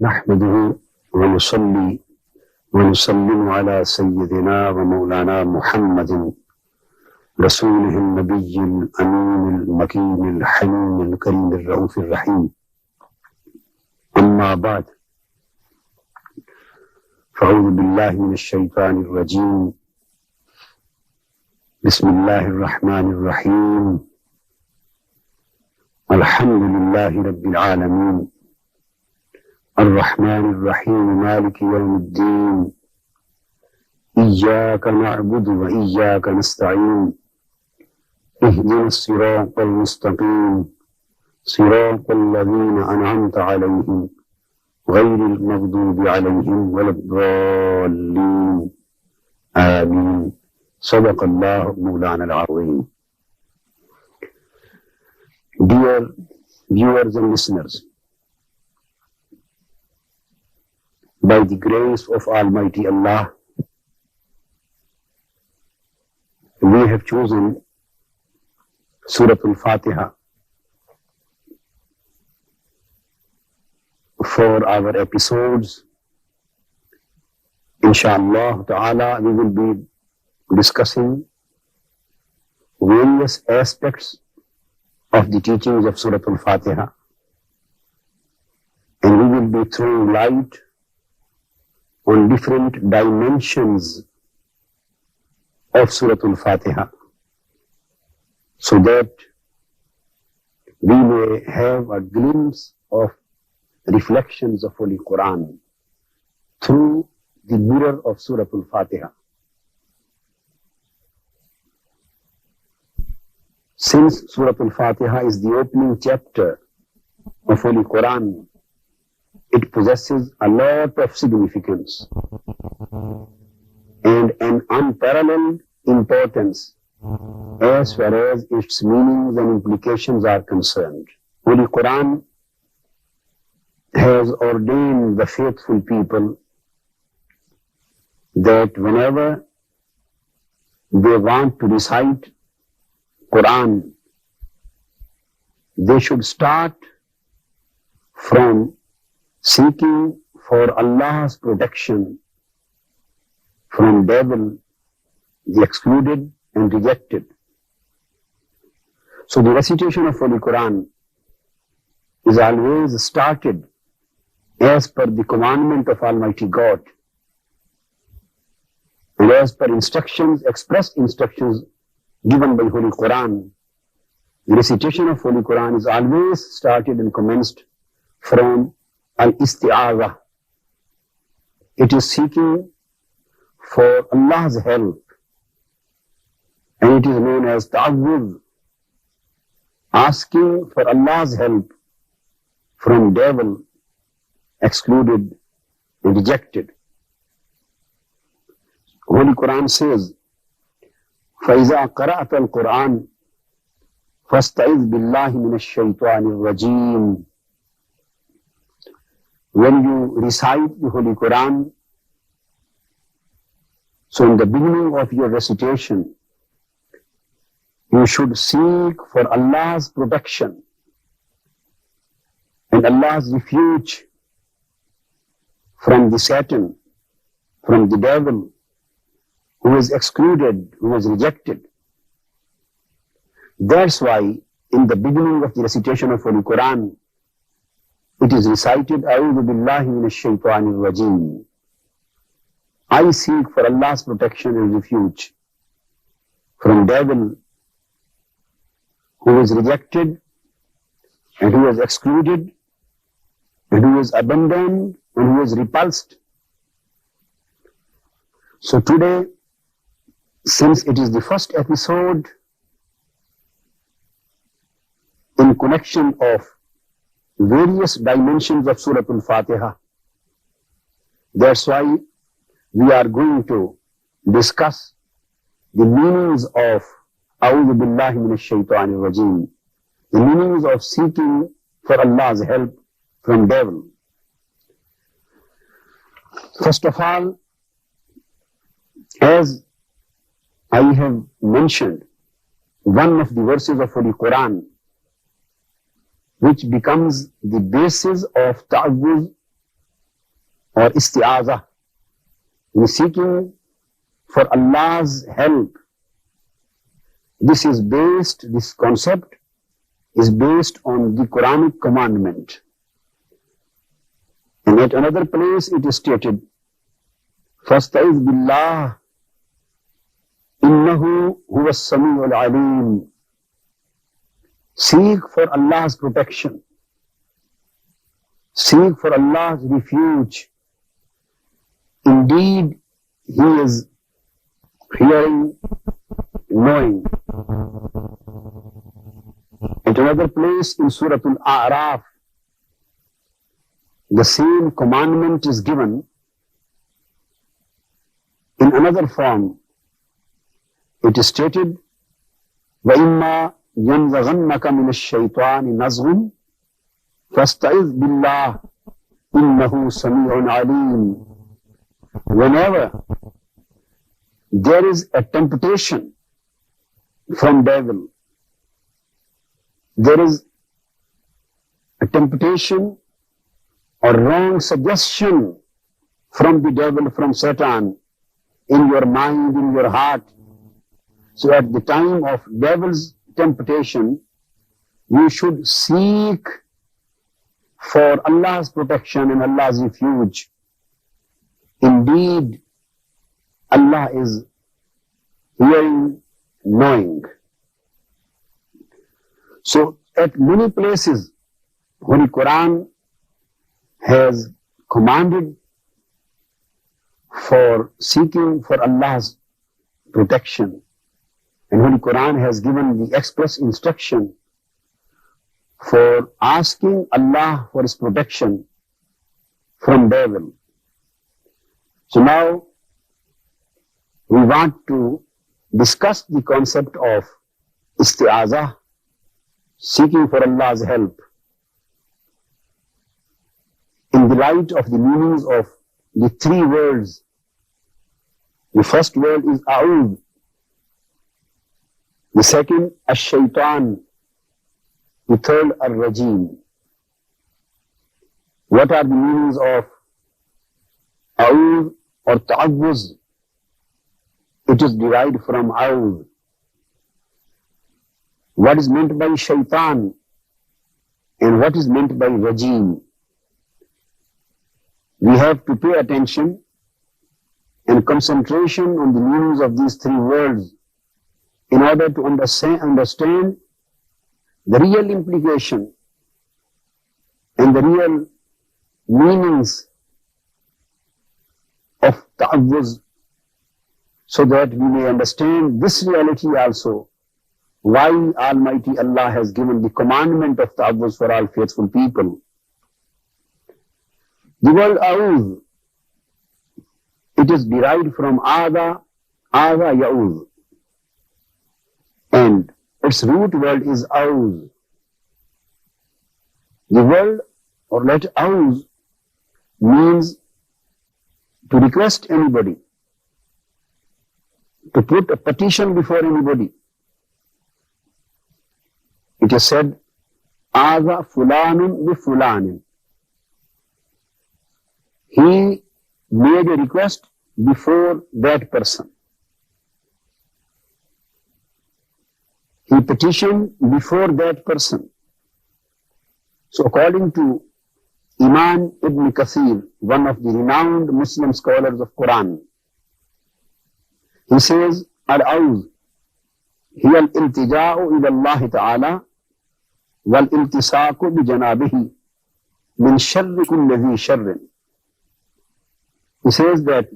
نحمده ونصلي ونسلم على سيدنا ومولانا محمد رسوله النبي الأمين المكين الحنين الكريم الرؤوف الرحيم. أما بعد، فأعوذ بالله من الشيطان الرجيم. بسم الله الرحمن الرحيم. الحمد لله رب العالمين الرحمن الرحيم مالك يوم الدين. إياك نعبد وإياك نستعين. اهدنا الصراط المستقيم صراط الذين أنعمت عليهم غير المغضوب عليهم ولا الضالين. آمين. صدق الله مولانا العظيم. Dear viewers and listeners, by the grace of Almighty Allah, we have chosen Surah Al-Fatiha for our episodes. Inshallah ta'ala, we will be discussing various aspects of the teachings of Surah Al-Fatiha, and we will be throwing light on different dimensions of Surah Al-Fatiha, so that we may have a glimpse of reflections of Holy Quran through the mirror of Surah Al-Fatiha. Since Surah Al-Fatiha is the opening chapter of Holy Quran, it possesses a lot of significance and an unparalleled importance as far as its meanings and implications are concerned. Holy Quran has ordained the faithful people that whenever they want to recite Quran, they should start from seeking for Allah's protection from devil, the excluded and rejected. So the recitation of Holy Quran is always started as per the commandment of Almighty God and as per instructions, express instructions given by Holy Quran. The recitation of Holy Quran is always started and commenced from al-isti'adha. It is seeking for Allah's help, and it is known as ta'awwudh, asking for Allah's help from devil, excluded and rejected. Holy Quran says, فَإِذَا قَرَأْتَ الْقُرْآنَ فَاسْتَعِذْ بِاللَّهِ مِنَ الشَّيْطَانِ الرَّجِيمِ. When you recite the Holy Quran, so in the beginning of your recitation, you should seek for Allah's protection and Allah's refuge from the Satan, from the devil, who is excluded, who is rejected. That's why in the beginning of the recitation of Holy Quran, it is recited, Audhu billahi minash shaytanir rajeem. I seek for Allah's protection and refuge from devil, who is rejected and who is excluded and who is abandoned and who is repulsed. So today, since it is the first episode in connection of various dimensions of Surah Al-Fatiha, that's why we are going to discuss the meanings of A'udhu billahi minash shaytanir rajeem, the meanings of seeking for Allah's help from devil. First of all, as I have mentioned, one of the verses of Holy Quran which becomes the basis of ta'awwuz or isti'azah, seeking for Allah's help. This concept is based on the Quranic commandment. And at another place it is stated, فَاسْتَعِذْ بِاللَّهِ إِنَّهُ هُوَ السَّمِيعُ الْعَلِيمُ. Seek for Allah's protection. Seek for Allah's refuge. Indeed, He is hearing, knowing. At another place in Surah Al-A'raf, the same commandment is given in another form. It is stated, وَإِمَّا يَنْزَغَنَّكَ مِنَ الشَّيْطَانِ نَزْغٌ فَاسْتَعِذْ بِاللَّهِ إِنَّهُ سَمِيعٌ عَلِيمٌ. Whenever there is a temptation from devil, there is a temptation or wrong suggestion from the devil, from Satan, in your mind, in your heart. So at the time of devil's temptation, you should seek for Allah's protection and Allah's refuge. Indeed, Allah is hearing, knowing. So at many places, Holy Quran has commanded for seeking for Allah's protection. And Holy Quran has given the express instruction for asking Allah for His protection from devil. So now we want to discuss the concept of isti'azah, seeking for Allah's help, in the light of the meanings of the three words. The first word is Audhu. The second, Ash-Shaytan. The third, Rajeem. What are the meanings of Audhu or Ta'awwuz? It is derived from Audhu. What is meant by Shaytan and what is meant by Rajeem? We have to pay attention and concentration on the meanings of these three words in order to understand the real implication and the real meanings of ta'awwuz, so that we may understand this reality also, why Almighty Allah has given the commandment of ta'awwuz for all faithful people. The word Audhu, it is derived from Aadha Ya'udh, and its root word is Audh. The word or letter Audh means to request anybody, to put a petition before anybody. It is said, Aadha fulanun bi fulanin. He made a request before that person. He petitioned before that person. So according to Imam Ibn Kathir, one of the renowned Muslim scholars of Quran, he says, Al-Audh hiya al-iltija'u ila Allah ta'ala wal-iltisaqu bi janabihi min sharri kulli dhi sharrin. He says that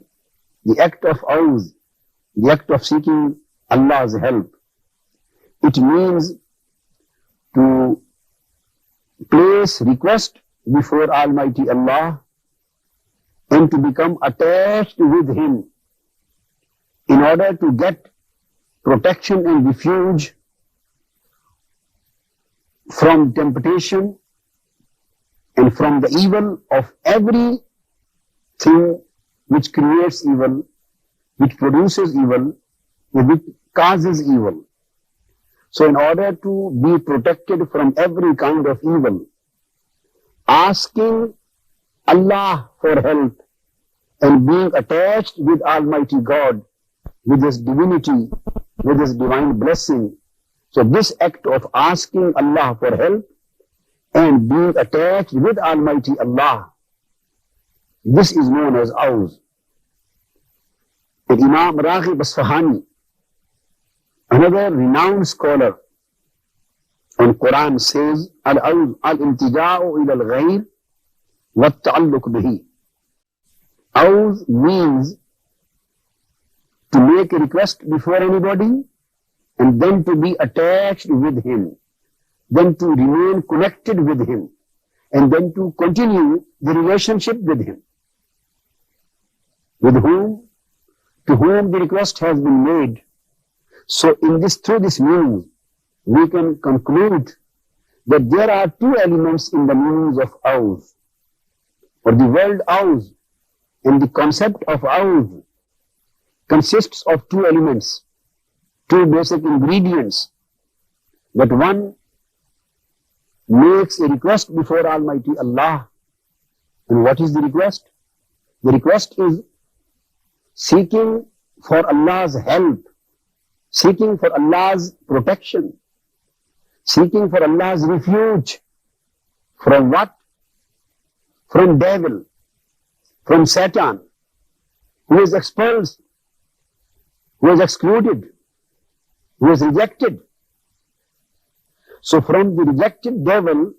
the act of Audh, the act of seeking Allah's help, it means to place request before Almighty Allah and to become attached with Him in order to get protection and refuge from temptation and from the evil of everything which creates evil, which produces evil, which causes evil. So in order to be protected from every kind of evil, asking Allah for help and being attached with Almighty God, with His divinity, with His divine blessing. So this act of asking Allah for help and being attached with Almighty Allah, this is known as Audhu. And Imam Raghib Asfahani, another renowned scholar on Quran, says, Al-Audhu al-intija'u ila al-ghayr wa ta'alluq bihi. Audhu means to make a request before anybody and then to be attached with him, then to remain connected with him, and then to continue the relationship with him. With whom? To whom the request has been made. So through this meaning, we can conclude that there are two elements in the meanings of Audhu, or the word Audhu, and the concept of Audhu consists of two elements, two basic ingredients. That one makes a request before Almighty Allah. And what is the request? The request is seeking for Allah's help, seeking for Allah's protection, seeking for Allah's refuge. From what? From devil, from Satan, who is expelled, who is excluded, who is rejected. So from the rejected devil,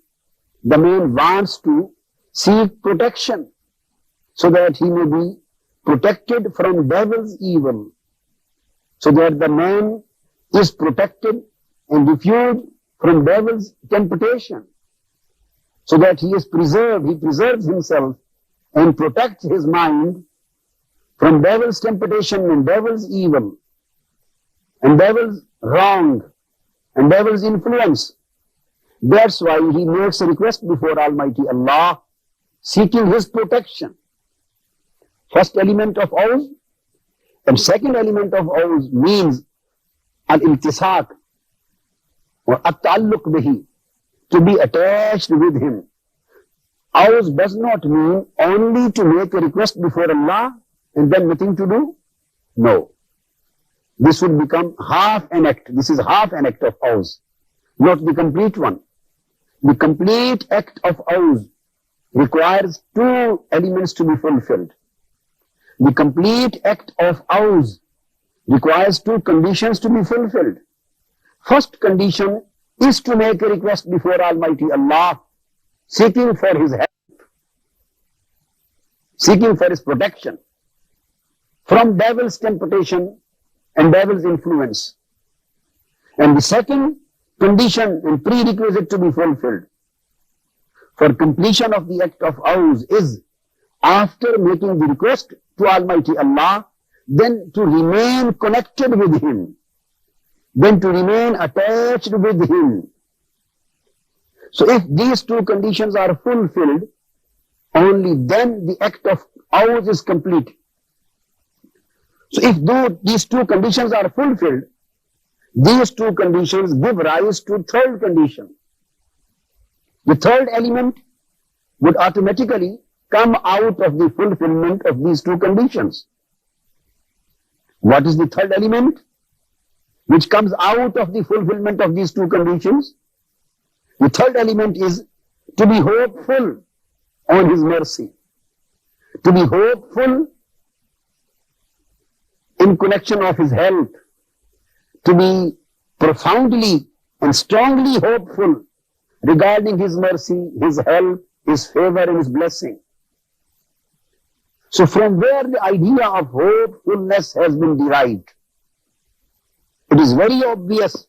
the man wants to seek protection so that he may be protected from devil's evil, so that the man is protected and refuged from devil's temptation, so that he is preserved, he preserves himself and protects his mind from devil's temptation and devil's evil and devil's wrong and devil's influence. That's why he makes a request before Almighty Allah, seeking His protection. First element of Audhu, and second element of Audhu means al-iltisaq or at-ta'alluq bihi, to be attached with Him. Audhu does not mean only to make a request before Allah and then nothing to do. No. This would become half an act. This is half an act of Audhu, not the complete one. The complete act of Audhu requires two elements to be fulfilled. The complete act of Audhu requires two conditions to be fulfilled. First condition is to make a request before Almighty Allah, seeking for His help, seeking for His protection from devil's temptation and devil's influence. And the second condition and prerequisite to be fulfilled for completion of the act of Audhu is, after making the request to Almighty Allah, then to remain connected with Him, then to remain attached with Him. So if these two conditions are fulfilled, only then the act of Audhu is complete. So if these two conditions are fulfilled, these two conditions give rise to third condition. The third element would automatically come out of the fulfillment of these two conditions. What is the third element which comes out of the fulfillment of these two conditions? The third element is to be hopeful on His mercy, to be hopeful in connection of His help, to be profoundly and strongly hopeful regarding His mercy, His help, His favor and His blessing. So from where the idea of hopefulness has been derived, it is very obvious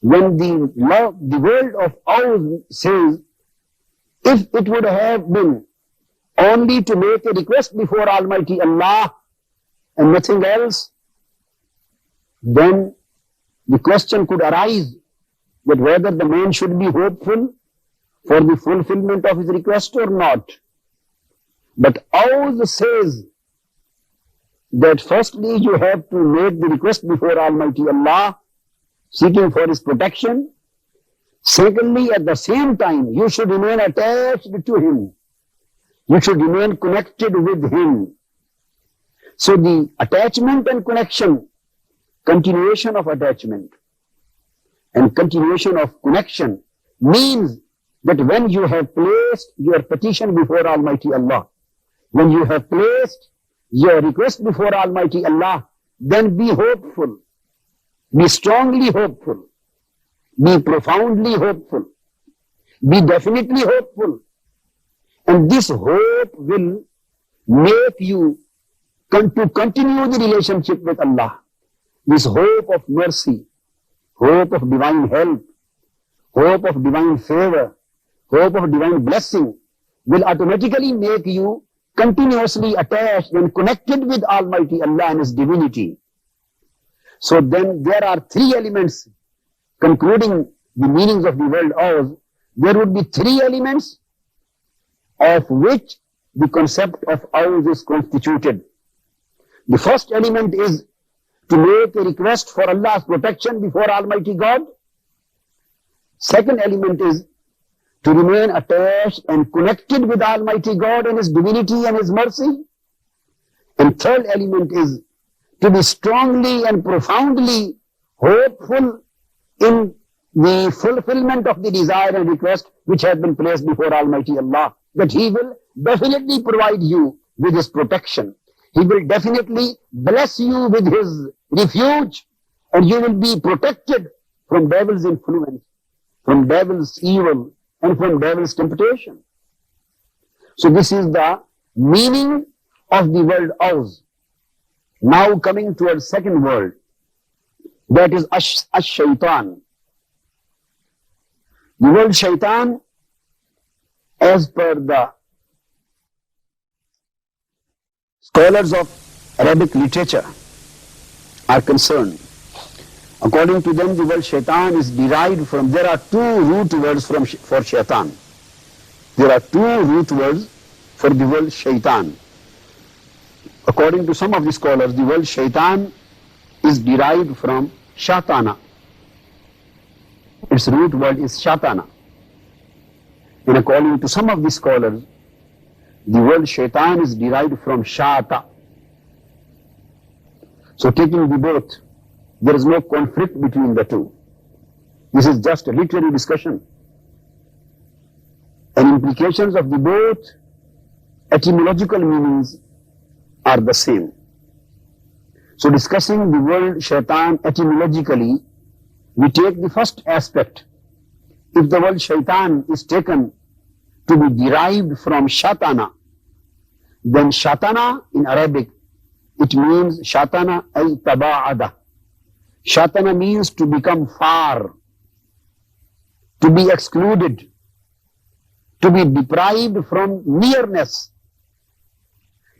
when the word of Audhu says, if it would have been only to make a request before Almighty Allah and nothing else, then the question could arise that whether the man should be hopeful for the fulfillment of his request or not. But Audhu says that firstly you have to make the request before Almighty Allah, seeking for His protection. Secondly, at the same time, you should remain attached to Him. You should remain connected with him. So the attachment and connection, continuation of attachment and continuation of connection means that when you have placed your petition before Almighty Allah, when you have placed your request before Almighty Allah, then be hopeful, be strongly hopeful, be profoundly hopeful, be definitely hopeful. And this hope will make you to continue the relationship with Allah. This hope of mercy, hope of divine help, hope of divine favor, hope of divine blessing will automatically make you continuously attached and connected with Almighty Allah and His divinity. So then there are three elements, concluding the meanings of the word Audh, there would be three elements of which the concept of Audh is constituted. The first element is to make a request for Allah's protection before Almighty God. Second element is to remain attached and connected with Almighty God and His divinity and His mercy. And third element is to be strongly and profoundly hopeful in the fulfillment of the desire and request which has been placed before Almighty Allah, that He will definitely provide you with His protection. He will definitely bless you with His refuge, and you will be protected from devil's influence, from devil's evil, and from devil's temptation. So this is the meaning of the word Audh. Now coming towards second word, that is Shaytan. The word Shaytan, as per the scholars of Arabic literature are concerned, according to them the word Shaitan is derived from, there are two root words for Shaitan. There are two root words for the word Shaitan. According to some of the scholars, the word Shaitan is derived from Shatana. Its root word is Shatana. And according to some of the scholars, the word Shaitan is derived from Shata. So taking the both, there is no conflict between the two. This is just a literary discussion. And implications of the both etymological meanings are the same. So discussing the word Shaitan etymologically, we take the first aspect. If the word Shaitan is taken to be derived from Shatana, then Shatana in Arabic, it means Shatana ay taba'ada. Shatana means to become far, to be excluded, to be deprived from nearness.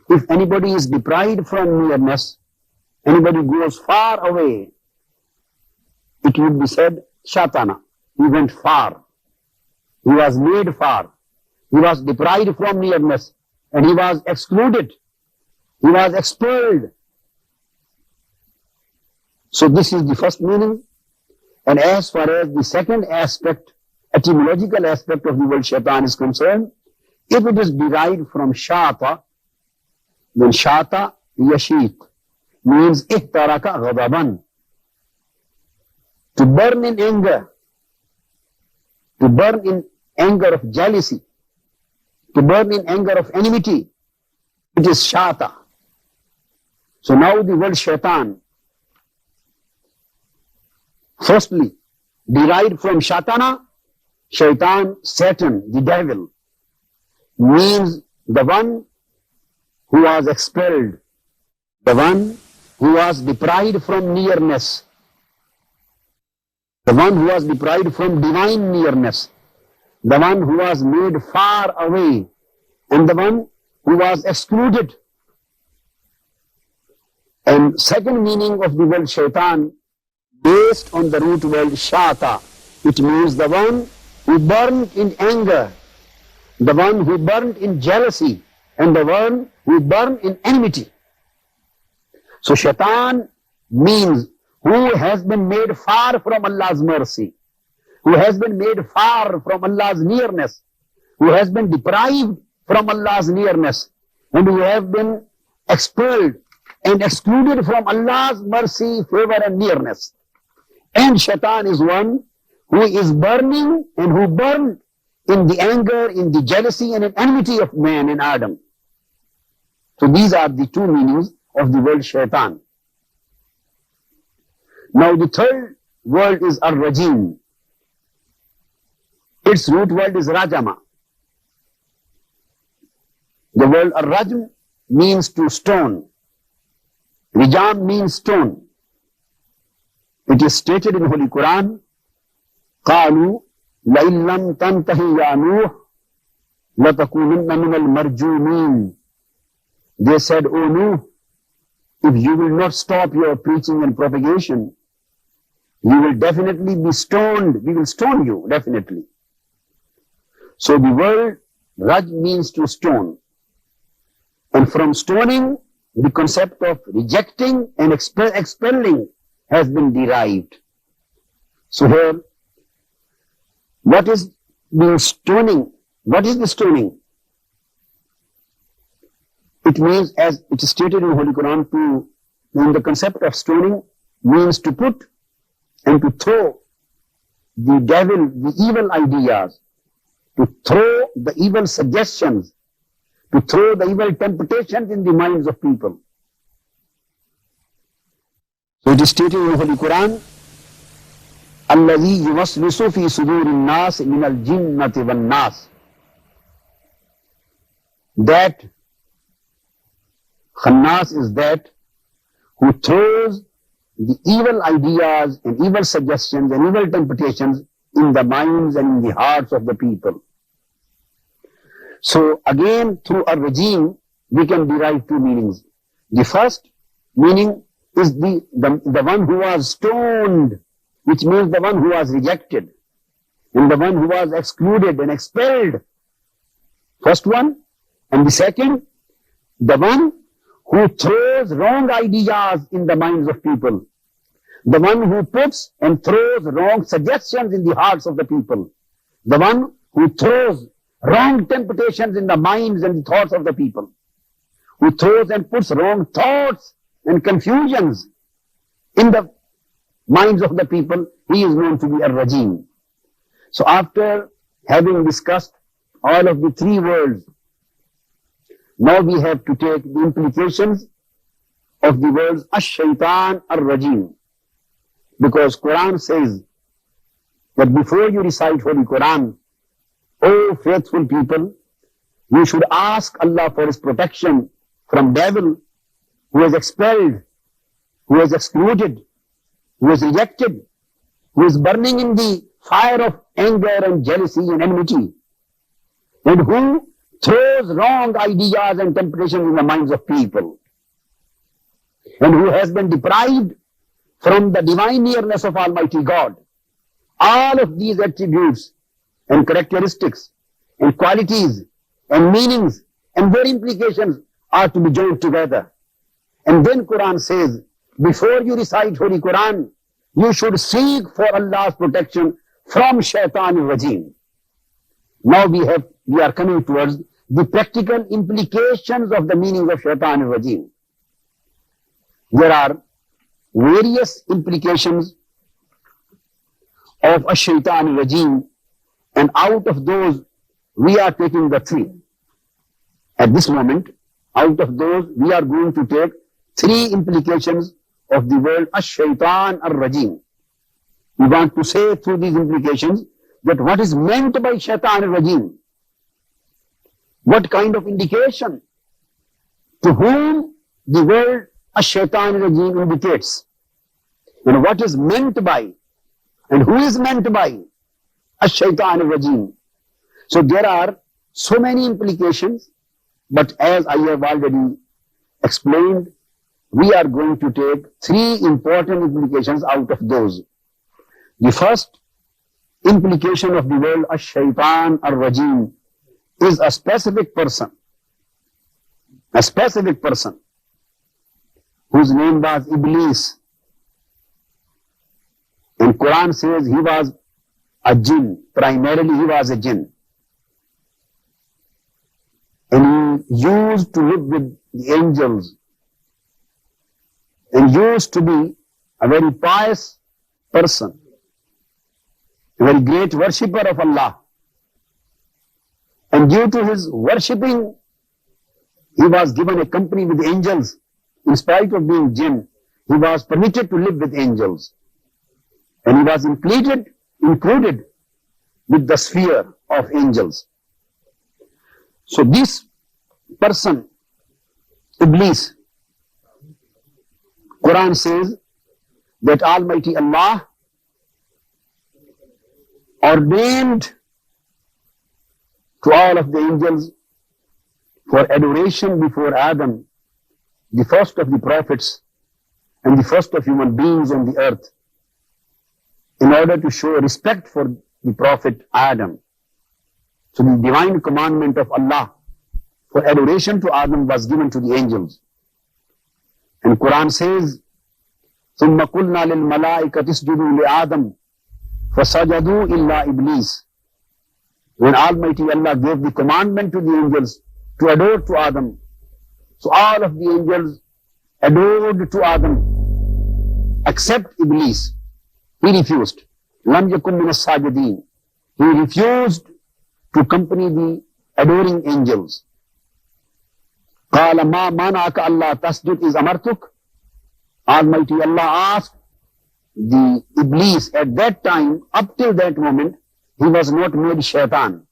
If anybody is deprived from nearness, anybody goes far away, it would be said Shatana. He went far. He was made far. He was deprived from nearness and he was excluded. He was expelled. So this is the first meaning. And as far as the second aspect, etymological aspect of the word Shaitan is concerned, if it is derived from Shata, then Shata Yashit means ihtaraka ghadaban, to burn in anger, to burn in anger of jealousy, to burn in anger of enmity. It is Shata. So now the word Shaitan, firstly, derived from Shatana, Shaitan, Satan, the devil, means the one who was expelled, the one who was deprived from nearness, the one who was deprived from divine nearness, the one who was made far away, and the one who was excluded. And second meaning of the word Shaitan, based on the root word Shata, it means the one who burned in anger, the one who burned in jealousy, and the one who burned in enmity. So Shaitan means who has been made far from Allah's mercy, who has been made far from Allah's nearness, who has been deprived from Allah's nearness, and who have been expelled and excluded from Allah's mercy, favor and nearness. And Shaitan is one who is burning and who burned in the anger, in the jealousy and in enmity of man and Adam. So these are the two meanings of the word Shaitan. Now the third word is Ar-Rajeem. Its root word is Rajama. The word Ar-Rajm means to stone. Rijam means stone. It is stated in Holy Quran, قَالُوا لَإِن لَمْ تَنْتَهِ يَا نُوحُ لَتَكُونَنَّ مِنَ الْمَرْجُومِينَ. They said, O Nuh, if you will not stop your preaching and propagation, you will definitely be stoned. We will stone you, definitely. So the word Raj means to stone. And from stoning, the concept of rejecting and expelling has been derived. So here, what is the stoning? What is the stoning? It means, as it is stated in Holy Quran, when the concept of stoning means to put and to throw the devil, the evil ideas, to throw the evil suggestions, to throw the evil temptations in the minds of people. So it is stated in the Holy Quran, الَّذِي يُوَسْوِسُ فِي صُدُورِ النَّاسِ مِنَ الْجِنَّةِ وَالنَّاسِ. That Khannas is that who throws the evil ideas and evil suggestions and evil temptations in the minds and in the hearts of the people. So again, through a regime, we can derive two meanings. The first meaning is the one who was stoned, which means the one who was rejected, and the one who was excluded and expelled. First one. And the second, the one who throws wrong ideas in the minds of people. The one who puts and throws wrong suggestions in the hearts of the people. The one who throws wrong temptations in the minds and the thoughts of the people. Who throws and puts wrong thoughts and confusions in the minds of the people. He is known to be a Rajeem. So after having discussed all of the three words, now we have to take the implications of the words Ash-Shaytan Ar-Rajeem. Because Quran says that before you recite Holy Quran, O faithful people, you should ask Allah for His protection from devil who is expelled, who is excluded, who is rejected, who is burning in the fire of anger and jealousy and enmity, and who throws wrong ideas and temptations in the minds of people, and who has been deprived from the divine nearness of Almighty God. All of these attributes and characteristics and qualities and meanings and their implications are to be joined together. And then Quran says, before you recite Holy Quran, you should seek for Allah's protection from Shaitan al-Rajeem. Now we are coming towards the practical implications of the meaning of Shaitan al-Rajeem. There are various implications of a Shaitan al-Rajeem, and out of those we are taking the three. At this moment, out of those we are going to take three implications of the word Ash-Shaytan al-Rajeem. We want to say through these implications that what is meant by Shaitan al-Rajeem. What kind of indication to whom the word Ash-Shaytan al-Rajeem indicates, and what is meant by and who is meant by Ash-Shaytan al-Rajeem. So there are so many implications, but as I have already explained, we are going to take three important implications out of those. The first implication of the word Ash-Shaytan al-Rajeem is a specific person whose name was Iblees. And Quran says he was a jinn. Primarily he was a jinn. used to live with the angels and used to be a very pious person, a very great worshipper of Allah. And due to his worshipping, he was given a company with angels. In spite of being jinn, he was permitted to live with angels. And he was included with the sphere of angels. So this person, Iblees, Quran says that Almighty Allah ordained to all of the angels for adoration before Adam, the first of the prophets and the first of human beings on the earth, in order to show respect for the prophet Adam. So the divine commandment of Allah for adoration to Adam was given to the angels. And Quran says, ثُمَّ قُلْنَا لِلْمَلَائِكَةِ اسْجُدُوا لِآدَمَ فَسَجَدُوا إِلَّا إِبْلِيسَ. When Almighty Allah gave the commandment to the angels to adore to Adam, so all of the angels adored to Adam, except Iblees. He refused. لَمْ يَكُنْ مِنَ السَّاجِدِينَ. He refused to accompany the adoring angels. قَالَ مَا مَنَعَكَ أَلَّا تَسْجُدْ إِذْ أَمَرْتُكَ. Almighty Allah asked the Iblees at that time, up till that moment, he was not made Shaytan.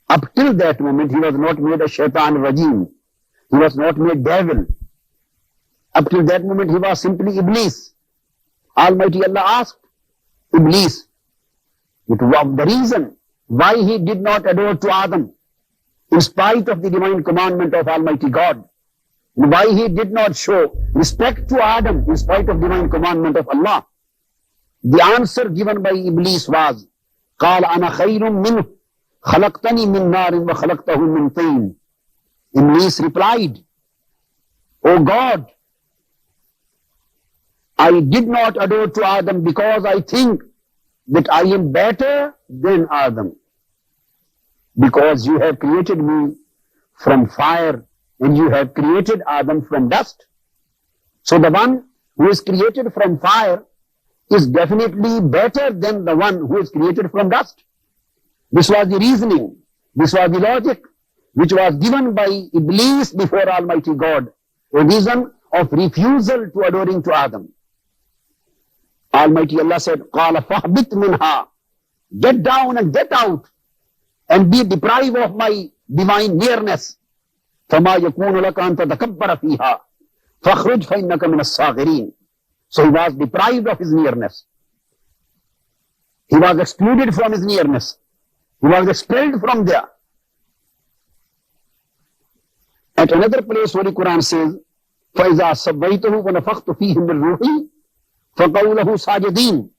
Up till that moment, he was not made a Shaytan Rajeem. He was not made devil. Up till that moment, he was simply Iblees. Almighty Allah asked Iblees the reason why he did not adore to Adam in spite of the divine commandment of Almighty God. Why he did not show respect to Adam in spite of divine commandment of Allah. The answer given by Iblees was, قَالَ أَنَا خَيْرٌ مِّنْهُ خَلَقْتَنِي مِنْ نَارٍ وَخَلَقْتَهُ مِنْ طِينٍ. Iblees replied, O God, I did not adore to Adam because I think that I am better than Adam. Because you have created me from fire and you have created Adam from dust. So the one who is created from fire is definitely better than the one who is created from dust. This was the reasoning, this was the logic which was given by Iblees before Almighty God, a reason of refusal to adoring to Adam. Almighty Allah said, قَالَ فَهْبِتْ مِنْهَا. Get down and get out and be deprived of my divine nearness. فَمَا يَكُونُ لَكَ أَن تَتَكَبَّرَ فِيهَا فَاخْرُجْ فَإِنَّكَ مِنَ الصَّاغِرِينَ. So he was deprived of his nearness. He was excluded from his nearness. He was expelled from there. At another place where the Quran says, فَإِذَا سَبَّيْتُهُ وَنَفَخْتُ فِيهِ مِنْ رُوحِي فَقَوْا لَهُ سَاجِدِينَ.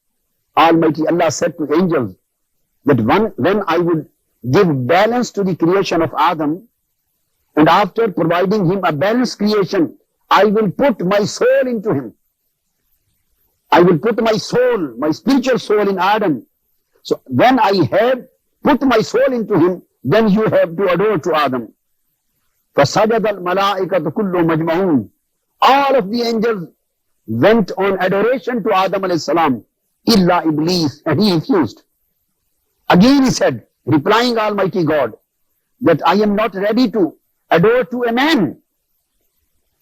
Almighty Allah said to angels that when I would give balance to the creation of Adam, and after providing him a balanced creation, I will put my soul into him. I will put my soul, my spiritual soul in Adam. So when I have put my soul into him, then you have to adore to Adam. فَسَجَدَ الْمَلَائِكَةُ كُلُّ مَجْمَعُونَ. All of the angels went on adoration to Adam alayhi salam, illa Iblees, and he refused. Again he said, replying Almighty God, that I am not ready to adore to a man.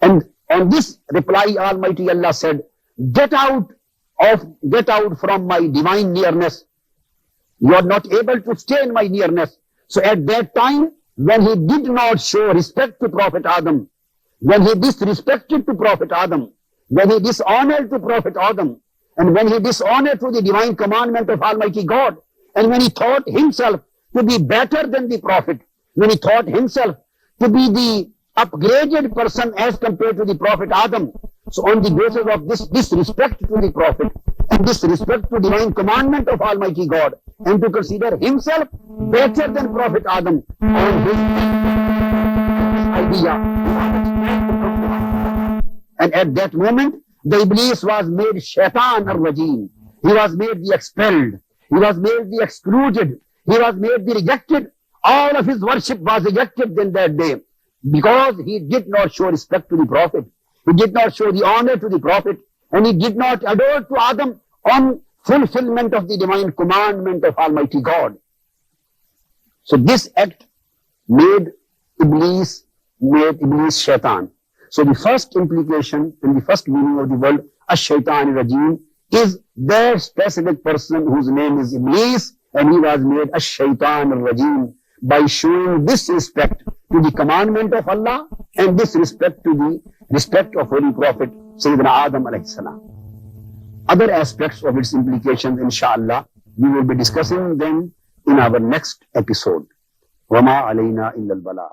And on this reply, Almighty Allah said, get out from my divine nearness. You are not able to stay in my nearness. So at that time, when he did not show respect to Prophet Adam, when he disrespected to Prophet Adam, when he dishonored to Prophet Adam, and when he dishonored to the divine commandment of Almighty God, and when he thought himself to be better than the Prophet, when he thought himself to be the upgraded person as compared to the Prophet Adam. So on the basis of this disrespect to the Prophet and disrespect to divine commandment of Almighty God, and to consider himself better than Prophet Adam, on his idea. And at that moment, the Iblees was made Shaytan al-Rajeem. He was made the expelled. He was made the excluded. He was made the rejected. All of his worship was rejected in that day. because he did not show respect to the Prophet, he did not show the honor to the Prophet, and he did not adore to Adam on fulfillment of the divine commandment of Almighty God. So this act made Iblees Shaitan. So the first implication and the first meaning of the word Ash-Shaytan Rajeem is their specific person whose name is Iblees, and he was made Ash-Shaytan Rajeem by showing disrespect to the commandment of Allah and disrespect to the respect of Holy Prophet Sayyidina Adam alayhi salam. Other aspects of its implications, inshallah, we will be discussing them in our next episode. وَمَا عَلَيْنَا إِلَّا الْبَلَاغُ.